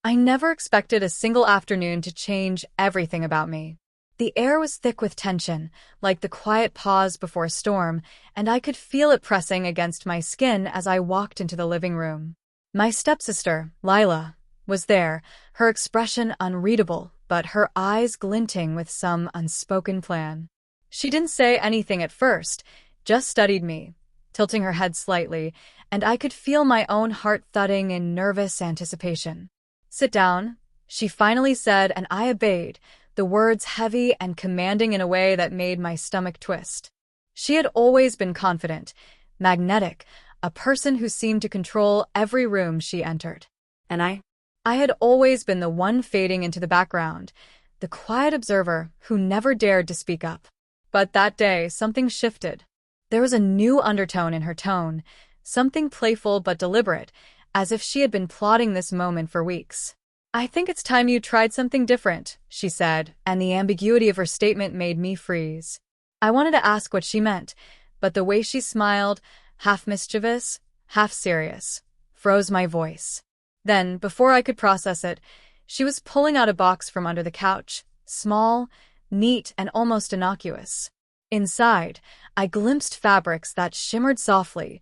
I never expected a single afternoon to change everything about me. The air was thick with tension, like the quiet pause before a storm, and I could feel it pressing against my skin as I walked into the living room. My stepsister, Lila, was there, her expression unreadable, but her eyes glinting with some unspoken plan. She didn't say anything at first, just studied me, tilting her head slightly, and I could feel my own heart thudding in nervous anticipation. "Sit down," she finally said, and I obeyed, the words heavy and commanding in a way that made my stomach twist. She had always been confident, magnetic, a person who seemed to control every room she entered. And I had always been the one fading into the background, the quiet observer who never dared to speak up. But that day, something shifted. There was a new undertone in her tone, something playful but deliberate, as if she had been plotting this moment for weeks. "I think it's time you tried something different," she said, and the ambiguity of her statement made me freeze. I wanted to ask what she meant, but the way she smiled, half mischievous, half serious, froze my voice. Then, before I could process it, she was pulling out a box from under the couch, small, neat, and almost innocuous. Inside, I glimpsed fabrics that shimmered softly,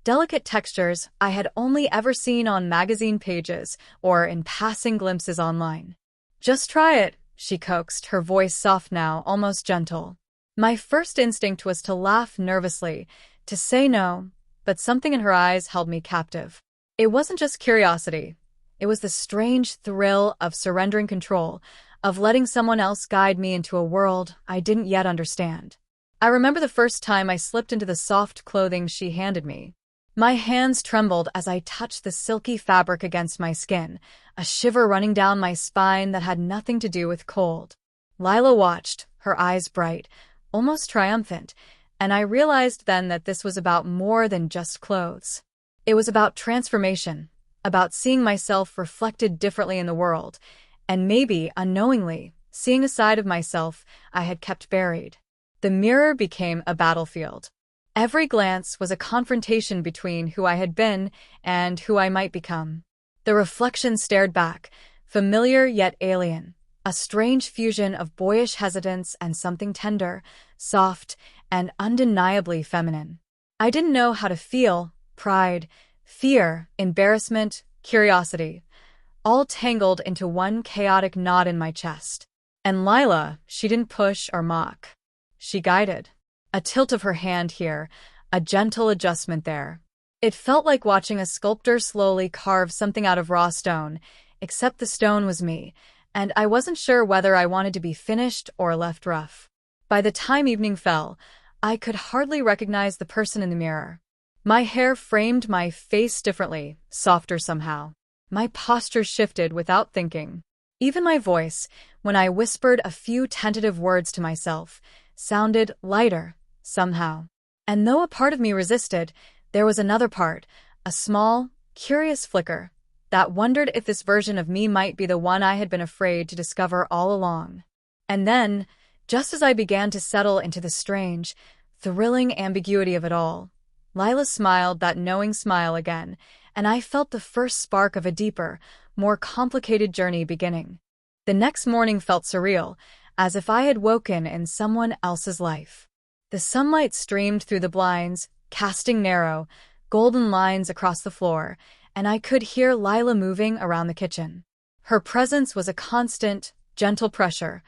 delicate textures I had only ever seen on magazine pages or in passing glimpses online. "Just try it," she coaxed, her voice soft now, almost gentle. My first instinct was to laugh nervously, to say no, but something in her eyes held me captive. It wasn't just curiosity. It was the strange thrill of surrendering control, of letting someone else guide me into a world I didn't yet understand. I remember the first time I slipped into the soft clothing she handed me. My hands trembled as I touched the silky fabric against my skin, a shiver running down my spine that had nothing to do with cold. Lila watched, her eyes bright, almost triumphant, and I realized then that this was about more than just clothes. It was about transformation, about seeing myself reflected differently in the world, and maybe, unknowingly, seeing a side of myself I had kept buried. The mirror became a battlefield. Every glance was a confrontation between who I had been and who I might become. The reflection stared back, familiar yet alien, a strange fusion of boyish hesitance and something tender, soft, and undeniably feminine. I didn't know how to feel: pride, fear, embarrassment, curiosity, all tangled into one chaotic knot in my chest. And Lila, she didn't push or mock. She guided. A tilt of her hand here, a gentle adjustment there. It felt like watching a sculptor slowly carve something out of raw stone, except the stone was me, and I wasn't sure whether I wanted to be finished or left rough. By the time evening fell, I could hardly recognize the person in the mirror. My hair framed my face differently, softer somehow. My posture shifted without thinking. Even my voice, when I whispered a few tentative words to myself, sounded lighter, somehow. And though a part of me resisted, there was another part, a small, curious flicker, that wondered if this version of me might be the one I had been afraid to discover all along. And then, just as I began to settle into the strange, thrilling ambiguity of it all, Lila smiled that knowing smile again, and I felt the first spark of a deeper, more complicated journey beginning. The next morning felt surreal, as if I had woken in someone else's life. The sunlight streamed through the blinds, casting narrow, golden lines across the floor, and I could hear Lila moving around the kitchen. Her presence was a constant, gentle pressure,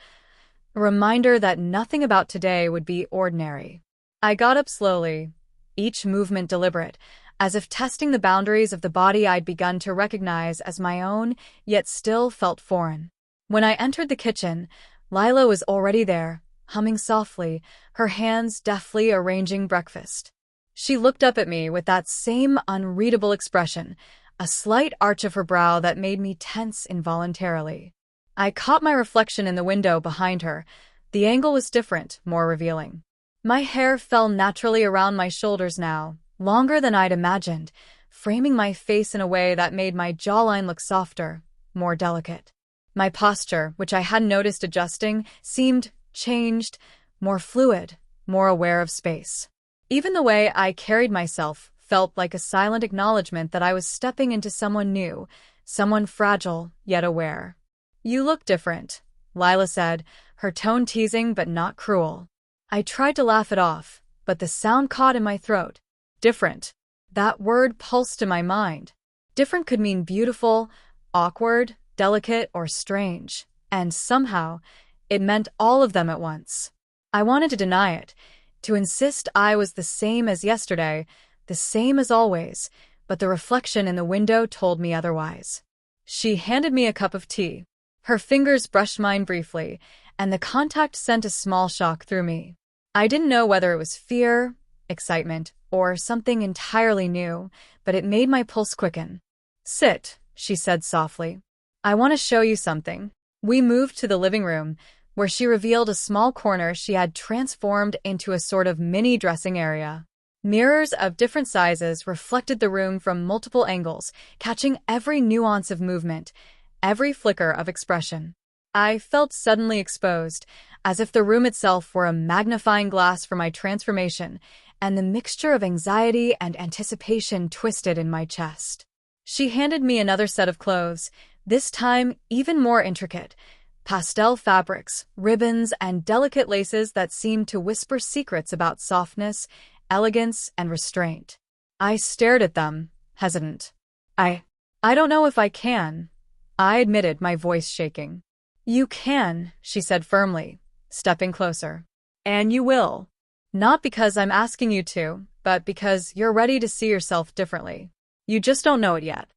a reminder that nothing about today would be ordinary. I got up slowly, each movement deliberate, as if testing the boundaries of the body I'd begun to recognize as my own, yet still felt foreign. When I entered the kitchen, Lila was already there, humming softly, her hands deftly arranging breakfast. She looked up at me with that same unreadable expression, a slight arch of her brow that made me tense involuntarily. I caught my reflection in the window behind her. The angle was different, more revealing. My hair fell naturally around my shoulders now, longer than I'd imagined, framing my face in a way that made my jawline look softer, more delicate. My posture, which I hadn't noticed adjusting, seemed changed, more fluid, more aware of space. Even the way I carried myself felt like a silent acknowledgement that I was stepping into someone new, someone fragile yet aware. "You look different," Lila said, her tone teasing but not cruel. I tried to laugh it off, but the sound caught in my throat. Different. That word pulsed in my mind. Different could mean beautiful, awkward, delicate, or strange, and somehow, it meant all of them at once. I wanted to deny it, to insist I was the same as yesterday, the same as always, but the reflection in the window told me otherwise. She handed me a cup of tea. Her fingers brushed mine briefly, and the contact sent a small shock through me. I didn't know whether it was fear, excitement, or something entirely new, but it made my pulse quicken. "Sit," she said softly. "I want to show you something." We moved to the living room, where she revealed a small corner she had transformed into a sort of mini dressing area. Mirrors of different sizes reflected the room from multiple angles, catching every nuance of movement, every flicker of expression. I felt suddenly exposed, as if the room itself were a magnifying glass for my transformation, and the mixture of anxiety and anticipation twisted in my chest. She handed me another set of clothes, this time even more intricate, pastel fabrics, ribbons, and delicate laces that seemed to whisper secrets about softness, elegance, and restraint. I stared at them, hesitant. I don't know if I can," I admitted, my voice shaking. "You can," she said firmly, stepping closer. "And you will. Not because I'm asking you to, but because you're ready to see yourself differently. You just don't know it yet."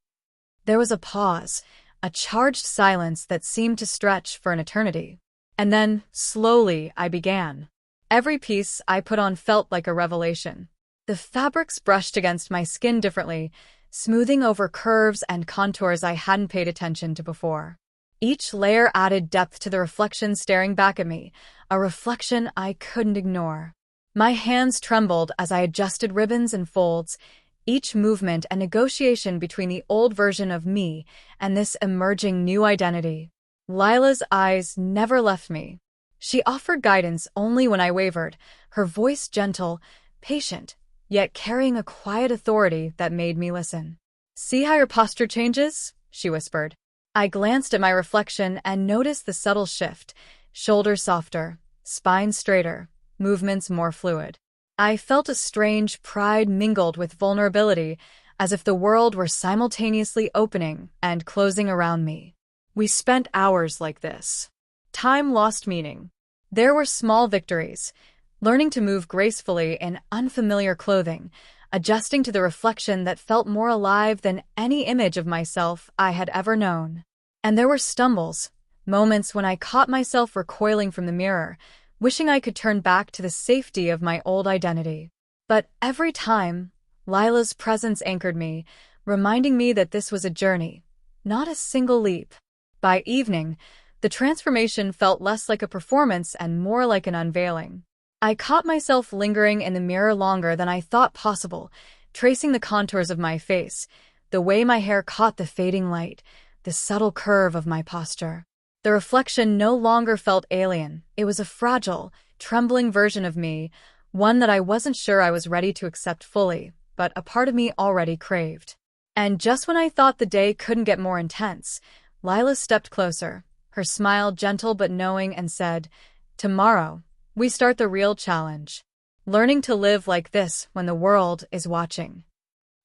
There was a pause, a charged silence that seemed to stretch for an eternity. And then, slowly, I began. Every piece I put on felt like a revelation. The fabrics brushed against my skin differently, smoothing over curves and contours I hadn't paid attention to before. Each layer added depth to the reflection staring back at me, a reflection I couldn't ignore. My hands trembled as I adjusted ribbons and folds, each movement a negotiation between the old version of me and this emerging new identity. Lila's eyes never left me. She offered guidance only when I wavered, her voice gentle, patient, yet carrying a quiet authority that made me listen. "See how your posture changes?" she whispered. I glanced at my reflection and noticed the subtle shift, shoulders softer, spine straighter, movements more fluid. I felt a strange pride mingled with vulnerability, as if the world were simultaneously opening and closing around me. We spent hours like this. Time lost meaning. There were small victories, learning to move gracefully in unfamiliar clothing, adjusting to the reflection that felt more alive than any image of myself I had ever known. And there were stumbles, moments when I caught myself recoiling from the mirror, wishing I could turn back to the safety of my old identity. But every time, Lila's presence anchored me, reminding me that this was a journey, not a single leap. By evening, the transformation felt less like a performance and more like an unveiling. I caught myself lingering in the mirror longer than I thought possible, tracing the contours of my face, the way my hair caught the fading light, the subtle curve of my posture. The reflection no longer felt alien. It was a fragile, trembling version of me, one that I wasn't sure I was ready to accept fully, but a part of me already craved. And just when I thought the day couldn't get more intense, Lila stepped closer, her smile gentle but knowing, and said, "Tomorrow, we start the real challenge. Learning to live like this when the world is watching."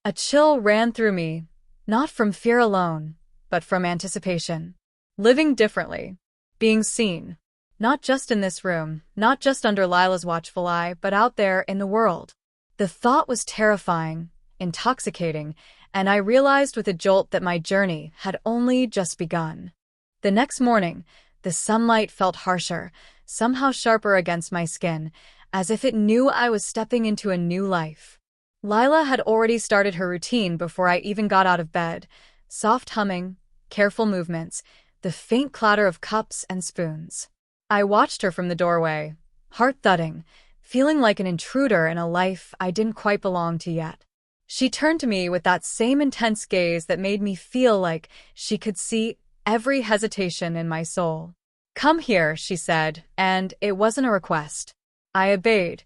A chill ran through me, not from fear alone, but from anticipation. Living differently. Being seen. Not just in this room, not just under Lila's watchful eye, but out there in the world. The thought was terrifying, intoxicating, and I realized with a jolt that my journey had only just begun. The next morning, the sunlight felt harsher, somehow sharper against my skin, as if it knew I was stepping into a new life. Lila had already started her routine before I even got out of bed. Soft humming, careful movements, the faint clatter of cups and spoons. I watched her from the doorway, heart thudding, feeling like an intruder in a life I didn't quite belong to yet. She turned to me with that same intense gaze that made me feel like she could see every hesitation in my soul. "Come here," she said, and it wasn't a request. I obeyed,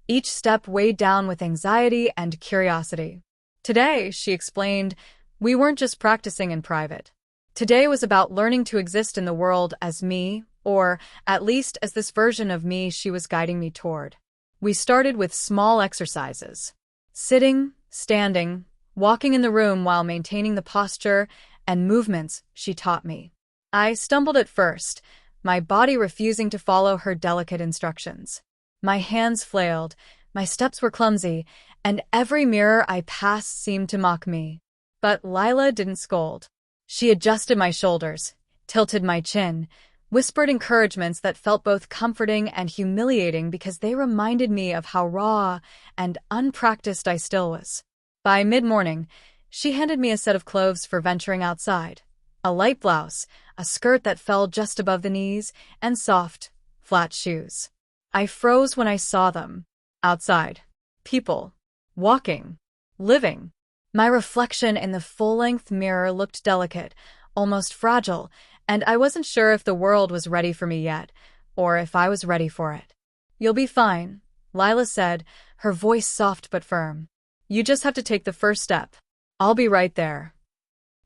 each step weighed down with anxiety and curiosity. "Today," she explained, We weren't just practicing in private. Today was about learning to exist in the world as me, or at least as this version of me she was guiding me toward. We started with small exercises. Sitting, standing, walking in the room while maintaining the posture and movements she taught me. I stumbled at first, my body refusing to follow her delicate instructions. My hands flailed, my steps were clumsy, and every mirror I passed seemed to mock me. But Lila didn't scold. She adjusted my shoulders, tilted my chin, whispered encouragements that felt both comforting and humiliating because they reminded me of how raw and unpracticed I still was. By mid-morning, she handed me a set of clothes for venturing outside. A light blouse, a skirt that fell just above the knees, and soft, flat shoes. I froze when I saw them. Outside. People. Walking. Living. My reflection in the full-length mirror looked delicate, almost fragile, and I wasn't sure if the world was ready for me yet, or if I was ready for it. "You'll be fine," Lila said, her voice soft but firm. "You just have to take the first step. I'll be right there."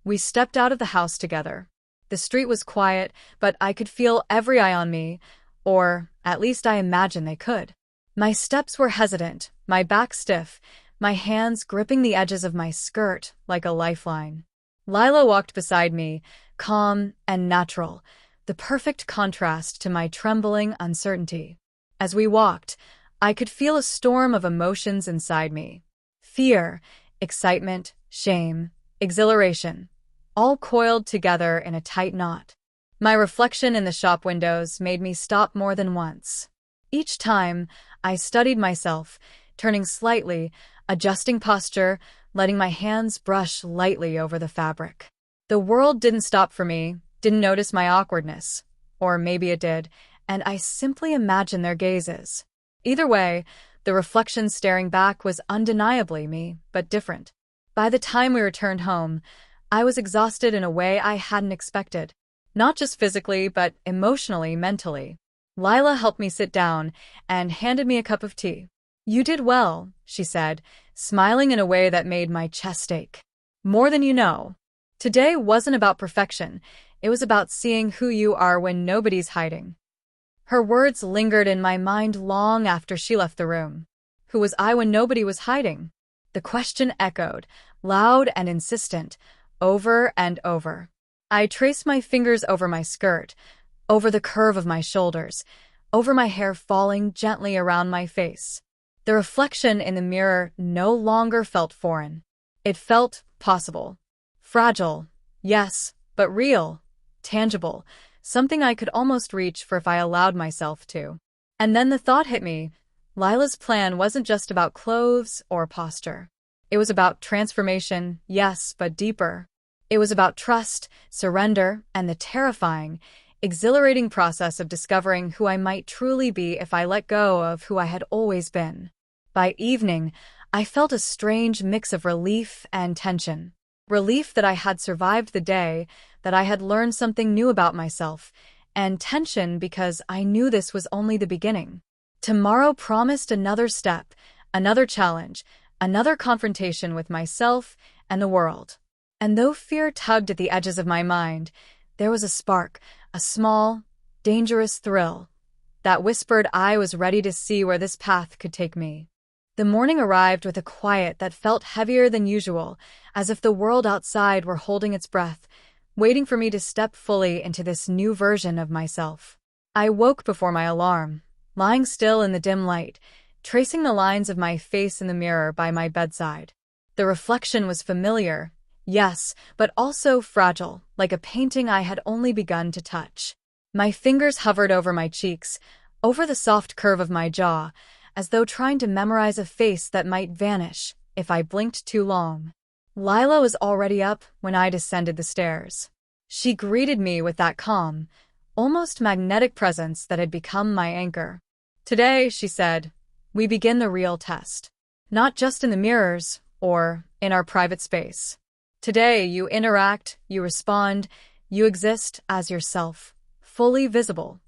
We stepped out of the house together. The street was quiet, but I could feel every eye on me, or at least I imagined they could. My steps were hesitant, my back stiff, my hands gripping the edges of my skirt like a lifeline. Lila walked beside me, calm and natural, the perfect contrast to my trembling uncertainty. As we walked, I could feel a storm of emotions inside me. Fear, excitement, shame, exhilaration, all coiled together in a tight knot. My reflection in the shop windows made me stop more than once. Each time, I studied myself, turning slightly, adjusting posture, letting my hands brush lightly over the fabric. The world didn't stop for me, didn't notice my awkwardness. Or maybe it did, and I simply imagined their gazes. Either way, the reflection staring back was undeniably me, but different. By the time we returned home, I was exhausted in a way I hadn't expected. Not just physically, but emotionally, mentally. Lila helped me sit down and handed me a cup of tea. "You did well," she said, smiling in a way that made my chest ache. "More than you know. Today wasn't about perfection. It was about seeing who you are when nobody's hiding." Her words lingered in my mind long after she left the room. Who was I when nobody was hiding? The question echoed, loud and insistent, over and over. I traced my fingers over my skirt, over the curve of my shoulders, over my hair falling gently around my face. The reflection in the mirror no longer felt foreign. It felt possible. Fragile, yes, but real, tangible, something I could almost reach for if I allowed myself to. And then the thought hit me. Lila's plan wasn't just about clothes or posture. It was about transformation, yes, but deeper. It was about trust, surrender, and the terrifying, exhilarating process of discovering who I might truly be if I let go of who I had always been. By evening, I felt a strange mix of relief and tension. Relief that I had survived the day, that I had learned something new about myself, and tension because I knew this was only the beginning. Tomorrow promised another step, another challenge, another confrontation with myself and the world. And though fear tugged at the edges of my mind, there was a spark, a small, dangerous thrill, that whispered I was ready to see where this path could take me. The morning arrived with a quiet that felt heavier than usual, as if the world outside were holding its breath, waiting for me to step fully into this new version of myself. I woke before my alarm, lying still in the dim light, tracing the lines of my face in the mirror by my bedside. The reflection was familiar, yes, but also fragile, like a painting I had only begun to touch. My fingers hovered over my cheeks, over the soft curve of my jaw, as though trying to memorize a face that might vanish if I blinked too long. Lila was already up when I descended the stairs. She greeted me with that calm, almost magnetic presence that had become my anchor. "Today," she said, "we begin the real test. Not just in the mirrors or in our private space. Today you interact, you respond, you exist as yourself, fully visible."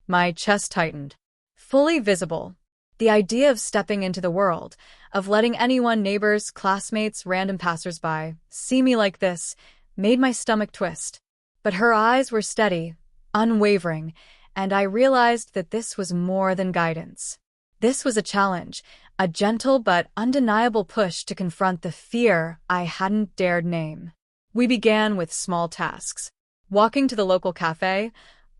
My chest tightened. Fully visible. The idea of stepping into the world, of letting anyone, neighbors, classmates, random passersby, see me like this, made my stomach twist. But her eyes were steady, unwavering, and I realized that this was more than guidance. This was a challenge, a gentle but undeniable push to confront the fear I hadn't dared name. We began with small tasks. Walking to the local cafe,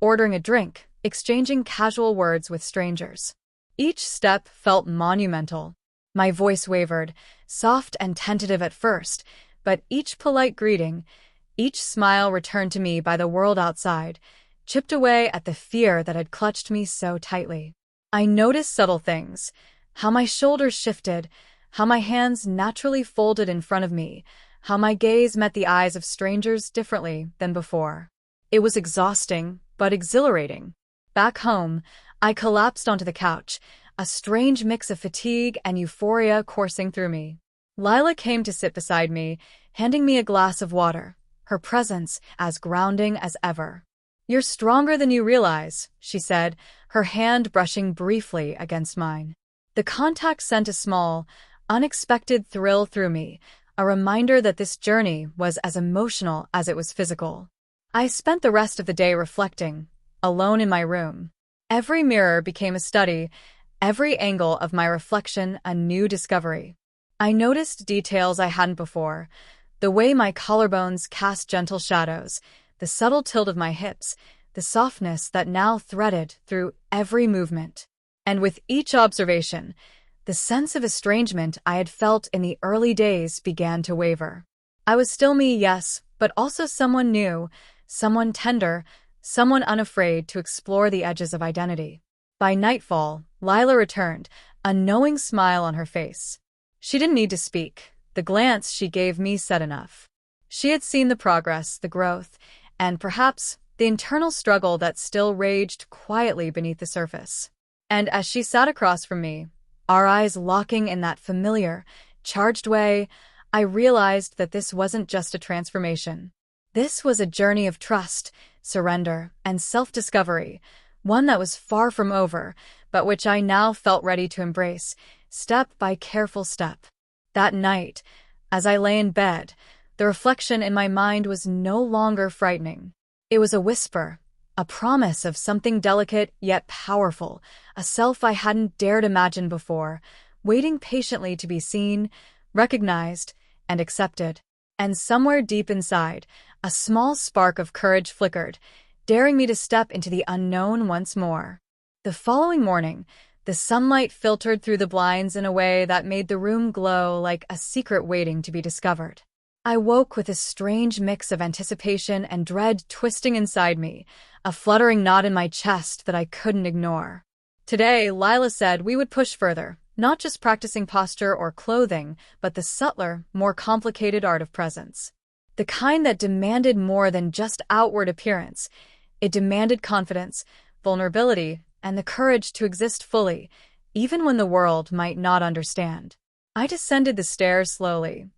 ordering a drink, exchanging casual words with strangers. Each step felt monumental. My voice wavered, soft and tentative at first, but each polite greeting, each smile returned to me by the world outside, chipped away at the fear that had clutched me so tightly. I noticed subtle things, how my shoulders shifted, how my hands naturally folded in front of me, how my gaze met the eyes of strangers differently than before. It was exhausting, but exhilarating. Back home, I collapsed onto the couch, a strange mix of fatigue and euphoria coursing through me. Lila came to sit beside me, handing me a glass of water, her presence as grounding as ever. "You're stronger than you realize," she said, her hand brushing briefly against mine. The contact sent a small, unexpected thrill through me, a reminder that this journey was as emotional as it was physical. I spent the rest of the day reflecting, alone in my room. Every mirror became a study, every angle of my reflection a new discovery. I noticed details I hadn't before, the way my collarbones cast gentle shadows, the subtle tilt of my hips, the softness that now threaded through every movement. And with each observation, the sense of estrangement I had felt in the early days began to waver. I was still me, yes, but also someone new, someone tender, someone unafraid to explore the edges of identity. By nightfall, Lila returned, a knowing smile on her face. She didn't need to speak. The glance she gave me said enough. She had seen the progress, the growth, and perhaps the internal struggle that still raged quietly beneath the surface. And as she sat across from me, our eyes locking in that familiar, charged way, I realized that this wasn't just a transformation. This was a journey of trust, surrender, and self-discovery, one that was far from over, but which I now felt ready to embrace, step by careful step. That night, as I lay in bed, the reflection in my mind was no longer frightening. It was a whisper, a promise of something delicate yet powerful, a self I hadn't dared imagine before, waiting patiently to be seen, recognized, and accepted. And somewhere deep inside, a small spark of courage flickered, daring me to step into the unknown once more. The following morning, the sunlight filtered through the blinds in a way that made the room glow like a secret waiting to be discovered. I woke with a strange mix of anticipation and dread twisting inside me, a fluttering knot in my chest that I couldn't ignore. Today, Lila said we would push further, not just practicing posture or clothing, but the subtler, more complicated art of presence. The kind that demanded more than just outward appearance. It demanded confidence, vulnerability, and the courage to exist fully, even when the world might not understand. I descended the stairs slowly,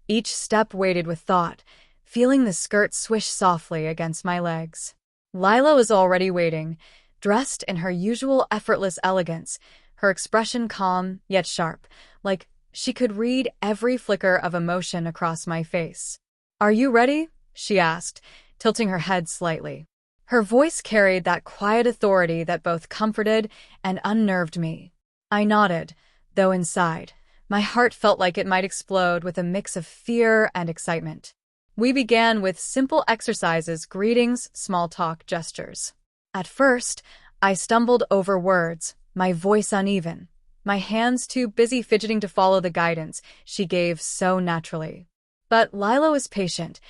each step weighted with thought, feeling the skirt swish softly against my legs. Lila was already waiting, dressed in her usual effortless elegance, her expression calm yet sharp, like she could read every flicker of emotion across my face. "Are you ready?" she asked, tilting her head slightly. Her voice carried that quiet authority that both comforted and unnerved me. I nodded, though inside, my heart felt like it might explode with a mix of fear and excitement. We began with simple exercises, greetings, small talk, gestures. At first, I stumbled over words, my voice uneven, my hands too busy fidgeting to follow the guidance she gave so naturally. But Lila was patient,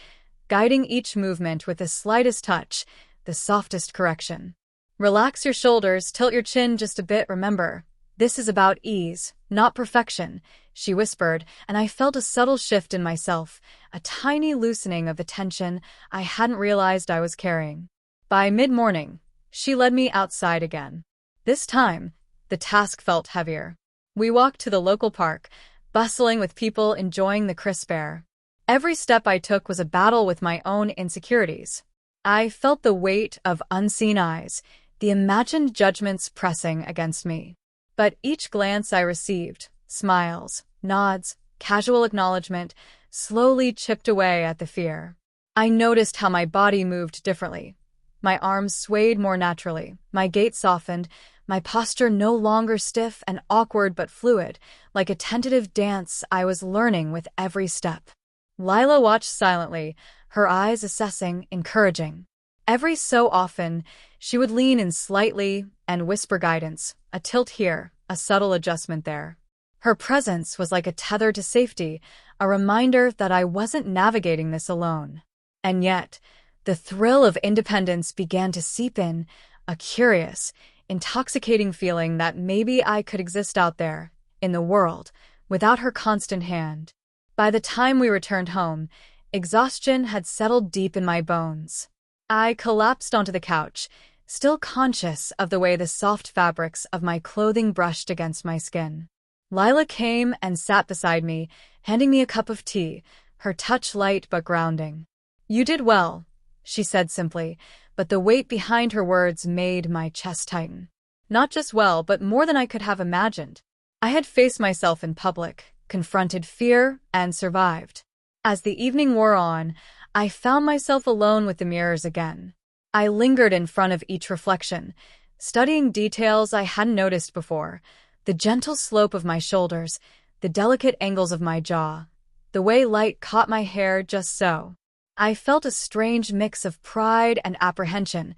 guiding each movement with the slightest touch, the softest correction. "Relax your shoulders, tilt your chin just a bit, remember. This is about ease, not perfection," she whispered, and I felt a subtle shift in myself, a tiny loosening of the tension I hadn't realized I was carrying. By mid-morning, she led me outside again. This time, the task felt heavier. We walked to the local park, bustling with people enjoying the crisp air. Every step I took was a battle with my own insecurities. I felt the weight of unseen eyes, the imagined judgments pressing against me. But each glance I received, smiles, nods, casual acknowledgement, slowly chipped away at the fear. I noticed how my body moved differently. My arms swayed more naturally, my gait softened, my posture no longer stiff and awkward but fluid, like a tentative dance I was learning with every step. Lila watched silently, her eyes assessing, encouraging. Every so often, she would lean in slightly and whisper guidance, a tilt here, a subtle adjustment there. Her presence was like a tether to safety, a reminder that I wasn't navigating this alone. And yet, the thrill of independence began to seep in, a curious, intoxicating feeling that maybe I could exist out there, in the world, without her constant hand. By the time we returned home, exhaustion had settled deep in my bones. I collapsed onto the couch, still conscious of the way the soft fabrics of my clothing brushed against my skin. Lila came and sat beside me, handing me a cup of tea, her touch light but grounding. "You did well," she said simply, but the weight behind her words made my chest tighten. Not just well, but more than I could have imagined. I had faced myself in public, confronted fear, and survived. As the evening wore on, I found myself alone with the mirrors again. I lingered in front of each reflection, studying details I hadn't noticed before, the gentle slope of my shoulders, the delicate angles of my jaw, the way light caught my hair just so. I felt a strange mix of pride and apprehension,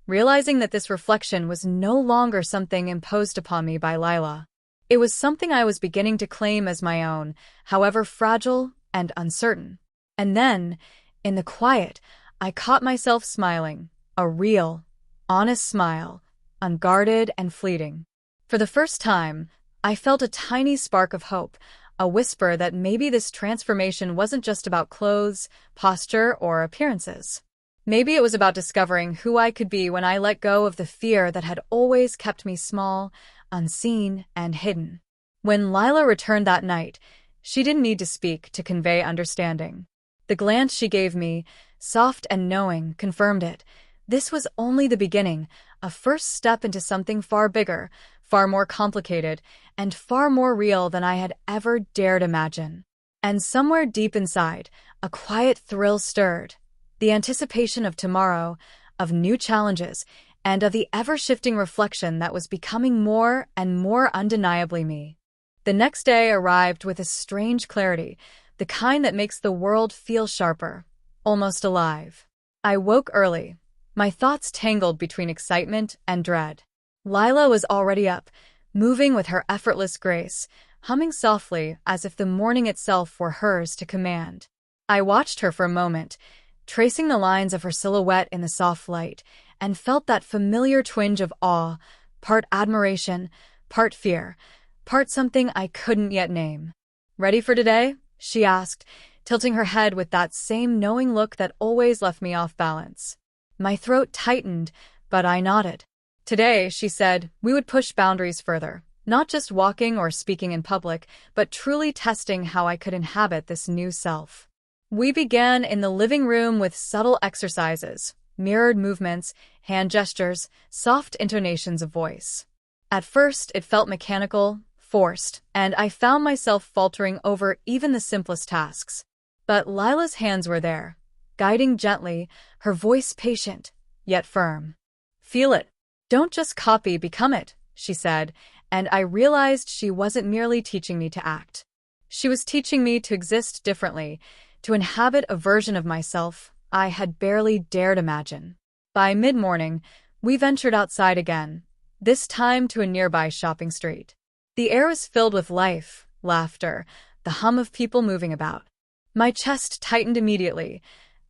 realizing that this reflection was no longer something imposed upon me by Lila. It was something I was beginning to claim as my own, however fragile and uncertain. And then, in the quiet, I caught myself smiling, a real, honest smile, unguarded and fleeting. For the first time, I felt a tiny spark of hope, a whisper that maybe this transformation wasn't just about clothes, posture, or appearances. Maybe it was about discovering who I could be when I let go of the fear that had always kept me small, unseen, and hidden. When Lila returned that night, she didn't need to speak to convey understanding. The glance she gave me, soft and knowing, confirmed it. This was only the beginning, a first step into something far bigger, far more complicated, and far more real than I had ever dared imagine. And somewhere deep inside, a quiet thrill stirred. The anticipation of tomorrow, of new challenges, and of the ever-shifting reflection that was becoming more and more undeniably me. The next day arrived with a strange clarity, the kind that makes the world feel sharper, almost alive. I woke early, my thoughts tangled between excitement and dread. Lila was already up, moving with her effortless grace, humming softly as if the morning itself were hers to command. I watched her for a moment, tracing the lines of her silhouette in the soft light, and felt that familiar twinge of awe, part admiration, part fear, part something I couldn't yet name. "Ready for today?" she asked, tilting her head with that same knowing look that always left me off balance. My throat tightened, but I nodded. "Today," she said, "we would push boundaries further, not just walking or speaking in public, but truly testing how I could inhabit this new self." We began in the living room with subtle exercises, mirrored movements, hand gestures, soft intonations of voice. At first, it felt mechanical, forced, and I found myself faltering over even the simplest tasks. But Lila's hands were there, guiding gently, her voice patient, yet firm. "Feel it. Don't just copy, become it," she said, and I realized she wasn't merely teaching me to act. She was teaching me to exist differently, to inhabit a version of myself I had barely dared imagine. By mid-morning, we ventured outside again, this time to a nearby shopping street. The air was filled with life, laughter, the hum of people moving about. My chest tightened immediately.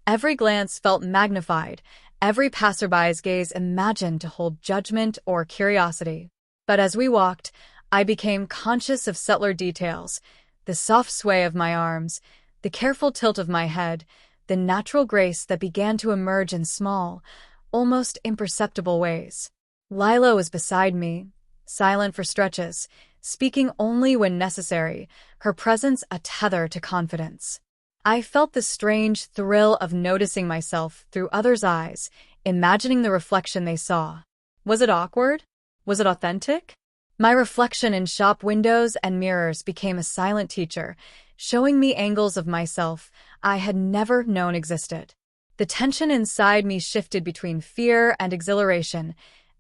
Every glance felt magnified, every passerby's gaze imagined to hold judgment or curiosity. But as we walked, I became conscious of subtler details, the soft sway of my arms, the careful tilt of my head, the natural grace that began to emerge in small, almost imperceptible ways. Lila was beside me, silent for stretches, speaking only when necessary, her presence a tether to confidence. I felt the strange thrill of noticing myself through others' eyes, imagining the reflection they saw. Was it awkward? Was it authentic? My reflection in shop windows and mirrors became a silent teacher, showing me angles of myself I had never known existed. The tension inside me shifted between fear and exhilaration.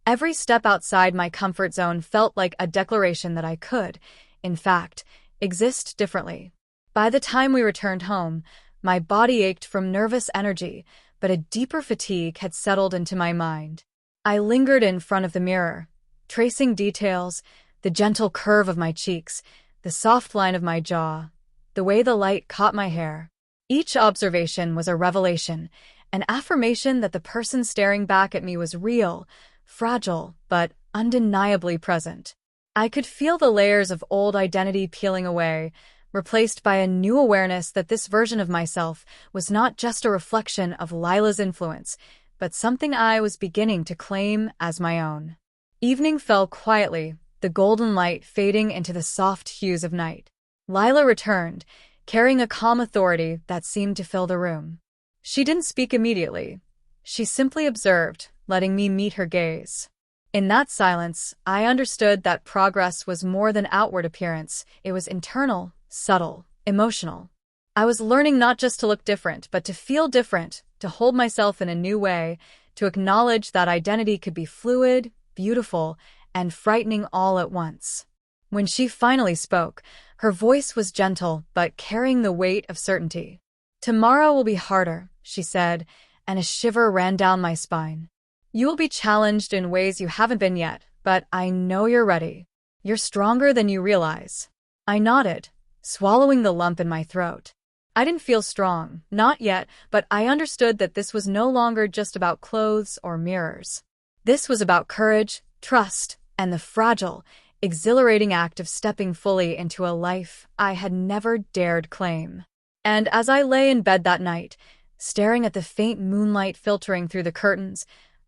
Every step outside my comfort zone felt like a declaration that I could, in fact, exist differently. By the time we returned home, my body ached from nervous energy, but a deeper fatigue had settled into my mind. I lingered in front of the mirror, tracing details, the gentle curve of my cheeks, the soft line of my jaw, the way the light caught my hair. Each observation was a revelation, an affirmation that the person staring back at me was real, fragile, but undeniably present. I could feel the layers of old identity peeling away, replaced by a new awareness that this version of myself was not just a reflection of Lila's influence, but something I was beginning to claim as my own. Evening fell quietly, the golden light fading into the soft hues of night. Lila returned, carrying a calm authority that seemed to fill the room. She didn't speak immediately. She simply observed, letting me meet her gaze. In that silence, I understood that progress was more than outward appearance. It was internal, subtle, emotional. I was learning not just to look different, but to feel different, to hold myself in a new way, to acknowledge that identity could be fluid, beautiful, and frightening all at once. When she finally spoke, her voice was gentle, but carrying the weight of certainty. "Tomorrow will be harder," she said, and a shiver ran down my spine. "You will be challenged in ways you haven't been yet, but I know you're ready. You're stronger than you realize." I nodded, swallowing the lump in my throat. I didn't feel strong, not yet, but I understood that this was no longer just about clothes or mirrors. This was about courage, trust, and the fragile, exhilarating act of stepping fully into a life I had never dared claim. And as I lay in bed that night, staring at the faint moonlight filtering through the curtains,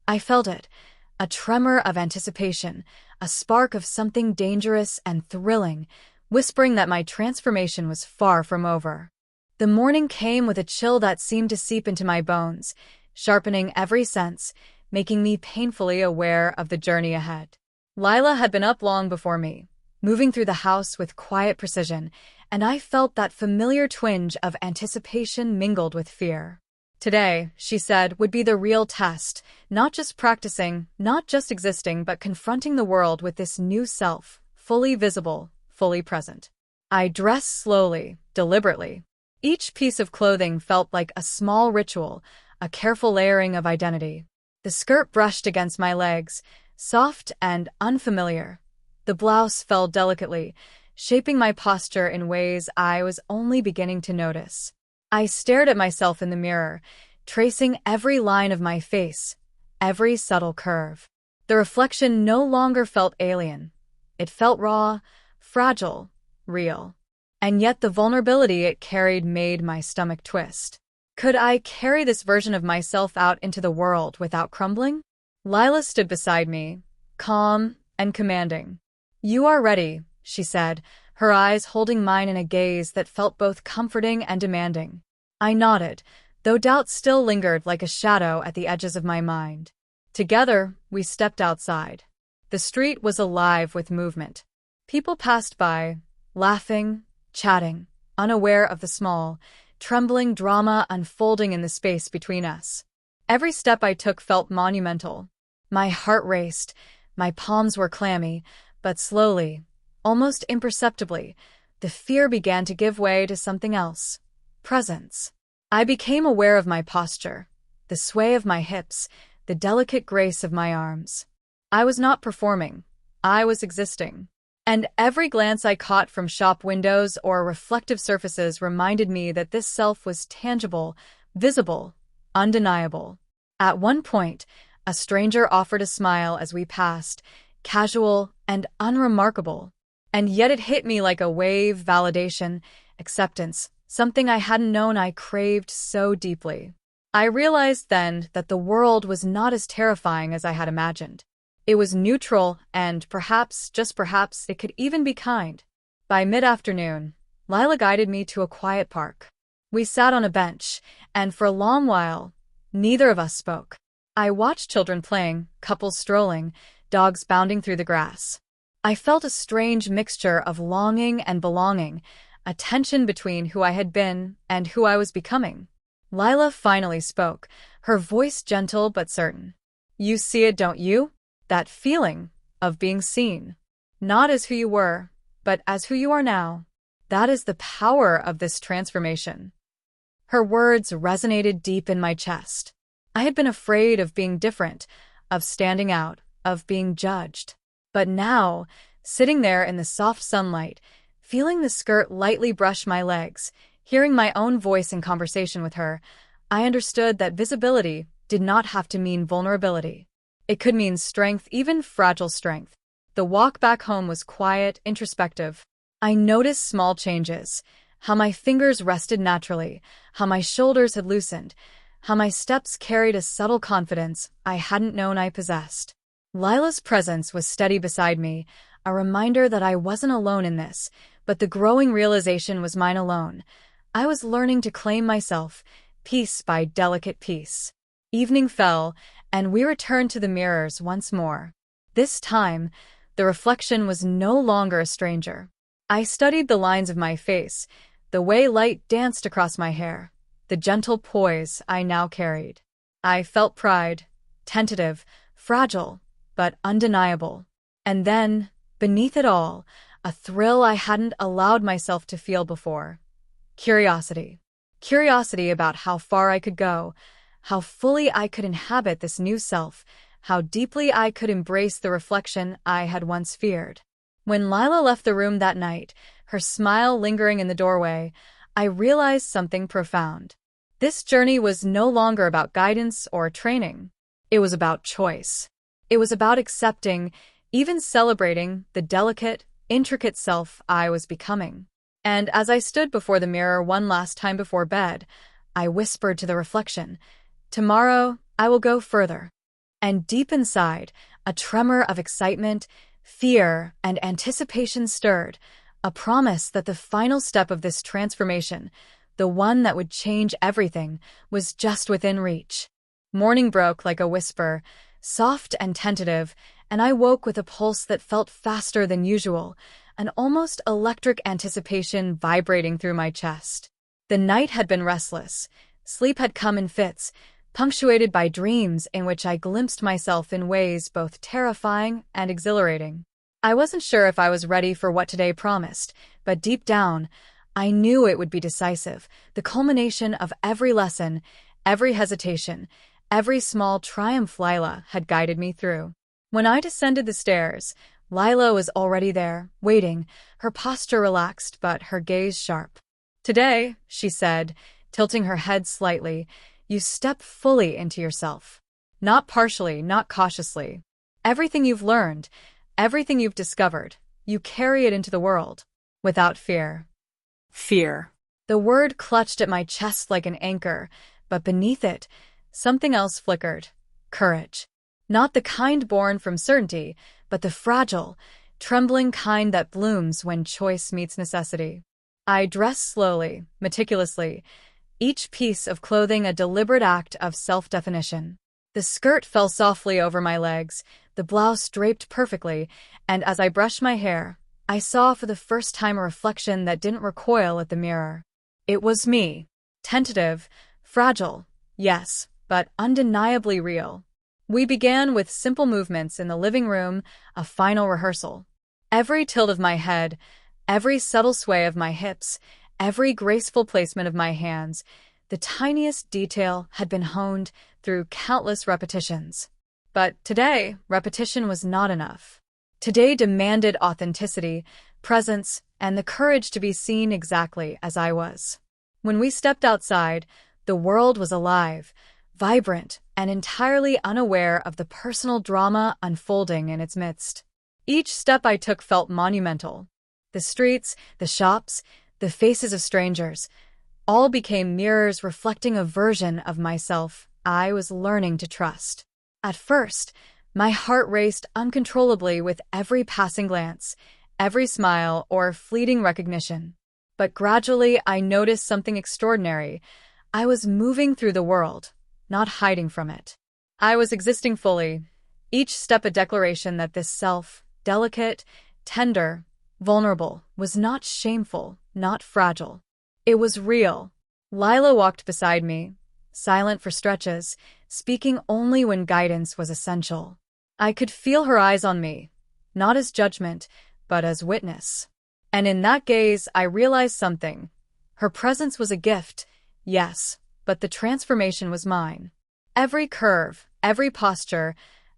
I felt it, a tremor of anticipation, a spark of something dangerous and thrilling, whispering that my transformation was far from over. The morning came with a chill that seemed to seep into my bones, sharpening every sense, making me painfully aware of the journey ahead. Lila had been up long before me, moving through the house with quiet precision, and I felt that familiar twinge of anticipation mingled with fear. Today, she said, would be the real test, not just practicing, not just existing, but confronting the world with this new self, fully visible, fully present. I dressed slowly, deliberately. Each piece of clothing felt like a small ritual, a careful layering of identity. The skirt brushed against my legs, soft and unfamiliar. The blouse fell delicately, shaping my posture in ways I was only beginning to notice. I stared at myself in the mirror, tracing every line of my face, every subtle curve. The reflection no longer felt alien. It felt raw, fragile, real. And yet the vulnerability it carried made my stomach twist. Could I carry this version of myself out into the world without crumbling? Lila stood beside me, calm and commanding. "You are ready," she said, her eyes holding mine in a gaze that felt both comforting and demanding. I nodded, though doubt still lingered like a shadow at the edges of my mind. Together, we stepped outside. The street was alive with movement. People passed by, laughing, chatting, unaware of the small, trembling drama unfolding in the space between us. Every step I took felt monumental. My heart raced, my palms were clammy, but slowly, almost imperceptibly, the fear began to give way to something else. Presence. I became aware of my posture, the sway of my hips, the delicate grace of my arms. I was not performing. I was existing. And every glance I caught from shop windows or reflective surfaces reminded me that this self was tangible, visible, undeniable. At one point, a stranger offered a smile as we passed, casual and unremarkable. And yet it hit me like a wave, validation, acceptance, something I hadn't known I craved so deeply. I realized then that the world was not as terrifying as I had imagined. It was neutral, and perhaps, just perhaps, it could even be kind. By mid-afternoon, Lila guided me to a quiet park. We sat on a bench, and for a long while, neither of us spoke. I watched children playing, couples strolling, dogs bounding through the grass. I felt a strange mixture of longing and belonging, a tension between who I had been and who I was becoming. Lila finally spoke, her voice gentle but certain. "You see it, don't you? That feeling of being seen. Not as who you were, but as who you are now. That is the power of this transformation." Her words resonated deep in my chest. I had been afraid of being different, of standing out, of being judged. But now, sitting there in the soft sunlight, feeling the skirt lightly brush my legs, hearing my own voice in conversation with her, I understood that visibility did not have to mean vulnerability. It could mean strength, even fragile strength. The walk back home was quiet, introspective. I noticed small changes, how my fingers rested naturally, how my shoulders had loosened, how my steps carried a subtle confidence I hadn't known I possessed. Lila's presence was steady beside me, a reminder that I wasn't alone in this, but the growing realization was mine alone. I was learning to claim myself, piece by delicate piece. Evening fell, and we returned to the mirrors once more. This time, the reflection was no longer a stranger. I studied the lines of my face, the way light danced across my hair, the gentle poise I now carried. I felt pride, tentative, fragile, but undeniable. And then, beneath it all, a thrill I hadn't allowed myself to feel before. Curiosity. Curiosity about how far I could go, how fully I could inhabit this new self, how deeply I could embrace the reflection I had once feared. When Lila left the room that night, her smile lingering in the doorway, I realized something profound. This journey was no longer about guidance or training. It was about choice. It was about accepting, even celebrating, the delicate, intricate self I was becoming. And as I stood before the mirror one last time before bed, I whispered to the reflection, "Tomorrow, I will go further." And deep inside, a tremor of excitement, fear, and anticipation stirred, a promise that the final step of this transformation, the one that would change everything, was just within reach. Morning broke like a whisper, soft and tentative, and I woke with a pulse that felt faster than usual, an almost electric anticipation vibrating through my chest. The night had been restless. Sleep had come in fits, punctuated by dreams in which I glimpsed myself in ways both terrifying and exhilarating. I wasn't sure if I was ready for what today promised, but deep down, I knew it would be decisive, the culmination of every lesson, every hesitation, every small triumph Lila had guided me through. When I descended the stairs, Lila was already there, waiting, her posture relaxed but her gaze sharp. "Today," she said, tilting her head slightly, "you step fully into yourself. Not partially, not cautiously. Everything you've learned, everything you've discovered, you carry it into the world. Without fear." Fear. The word clutched at my chest like an anchor, but beneath it, something else flickered. Courage. Not the kind born from certainty, but the fragile, trembling kind that blooms when choice meets necessity. I dressed slowly, meticulously, each piece of clothing a deliberate act of self-definition. The skirt fell softly over my legs, the blouse draped perfectly, and as I brushed my hair, I saw for the first time a reflection that didn't recoil at the mirror. It was me. Tentative, fragile, yes, but undeniably real. We began with simple movements in the living room, a final rehearsal. Every tilt of my head, every subtle sway of my hips, every graceful placement of my hands, the tiniest detail had been honed through countless repetitions. But today, repetition was not enough. Today demanded authenticity, presence, and the courage to be seen exactly as I was. When we stepped outside, the world was alive, vibrant, and entirely unaware of the personal drama unfolding in its midst. Each step I took felt monumental. The streets, the shops, the faces of strangers, all became mirrors reflecting a version of myself I was learning to trust. At first, my heart raced uncontrollably with every passing glance, every smile or fleeting recognition. But gradually I noticed something extraordinary. I was moving through the world, not hiding from it. I was existing fully, each step a declaration that this self, delicate, tender, vulnerable, was not shameful, not fragile. It was real. Lila walked beside me, silent for stretches, speaking only when guidance was essential. I could feel her eyes on me, not as judgment, but as witness. And in that gaze, I realized something. Her presence was a gift, yes, but the transformation was mine. Every curve, every posture,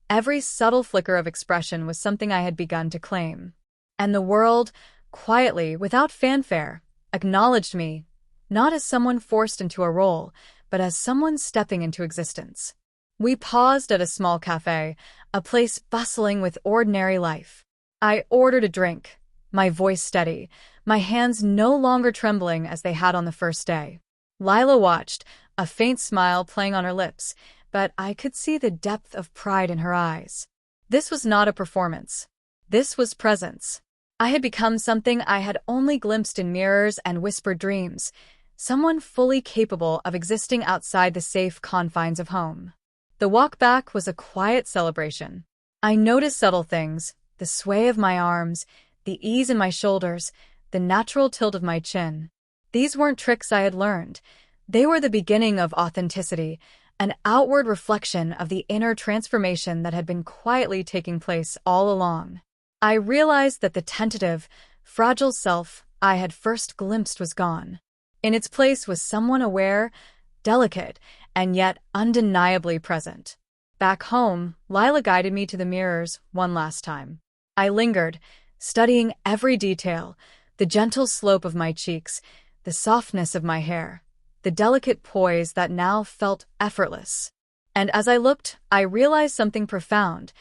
every subtle flicker of expression was something I had begun to claim. And the world, quietly, without fanfare, acknowledged me, not as someone forced into a role, but as someone stepping into existence. We paused at a small cafe, a place bustling with ordinary life. I ordered a drink, my voice steady, my hands no longer trembling as they had on the first day. Lila watched, a faint smile playing on her lips, but I could see the depth of pride in her eyes. This was not a performance. This was presence. I had become something I had only glimpsed in mirrors and whispered dreams, someone fully capable of existing outside the safe confines of home. The walk back was a quiet celebration. I noticed subtle things, the sway of my arms, the ease in my shoulders, the natural tilt of my chin. These weren't tricks I had learned. They were the beginning of authenticity, an outward reflection of the inner transformation that had been quietly taking place all along. I realized that the tentative, fragile self I had first glimpsed was gone. In its place was someone aware, delicate, and yet undeniably present. Back home, Lila guided me to the mirrors one last time. I lingered, studying every detail, the gentle slope of my cheeks, the softness of my hair, the delicate poise that now felt effortless. And as I looked, I realized something profound.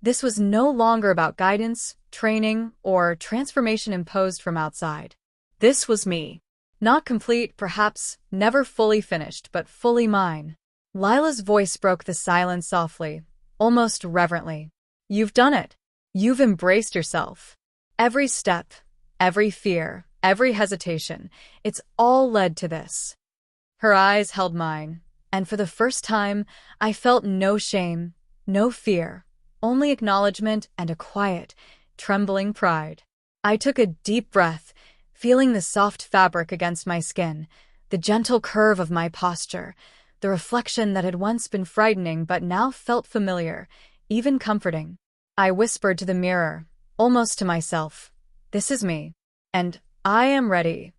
This was no longer about guidance, training, or transformation imposed from outside. This was me. Not complete, perhaps, never fully finished, but fully mine. Lila's voice broke the silence softly, almost reverently. You've done it. You've embraced yourself. Every step, every fear, every hesitation, it's all led to this. Her eyes held mine, and for the first time, I felt no shame, no fear, only acknowledgement and a quiet, trembling pride. I took a deep breath, feeling the soft fabric against my skin, the gentle curve of my posture, the reflection that had once been frightening but now felt familiar, even comforting. I whispered to the mirror, almost to myself, "This is me, and I am ready."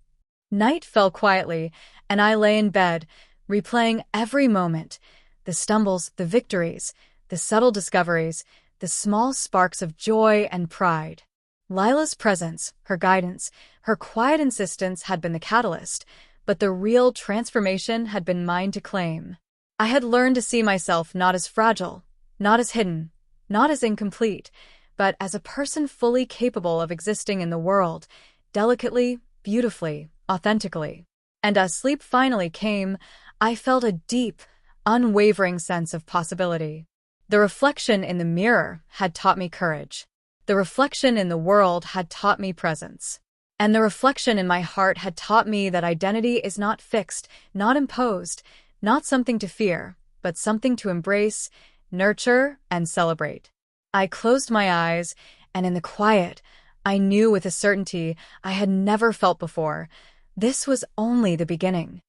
Night fell quietly, and I lay in bed, replaying every moment, the stumbles, the victories, the subtle discoveries, the small sparks of joy and pride. Lila's presence, her guidance, her quiet insistence had been the catalyst, but the real transformation had been mine to claim. I had learned to see myself not as fragile, not as hidden, not as incomplete, but as a person fully capable of existing in the world, delicately, beautifully, authentically. And as sleep finally came, I felt a deep, unwavering sense of possibility. The reflection in the mirror had taught me courage. The reflection in the world had taught me presence. And the reflection in my heart had taught me that identity is not fixed, not imposed, not something to fear, but something to embrace, nurture, and celebrate. I closed my eyes, and in the quiet, I knew with a certainty I had never felt before, this was only the beginning.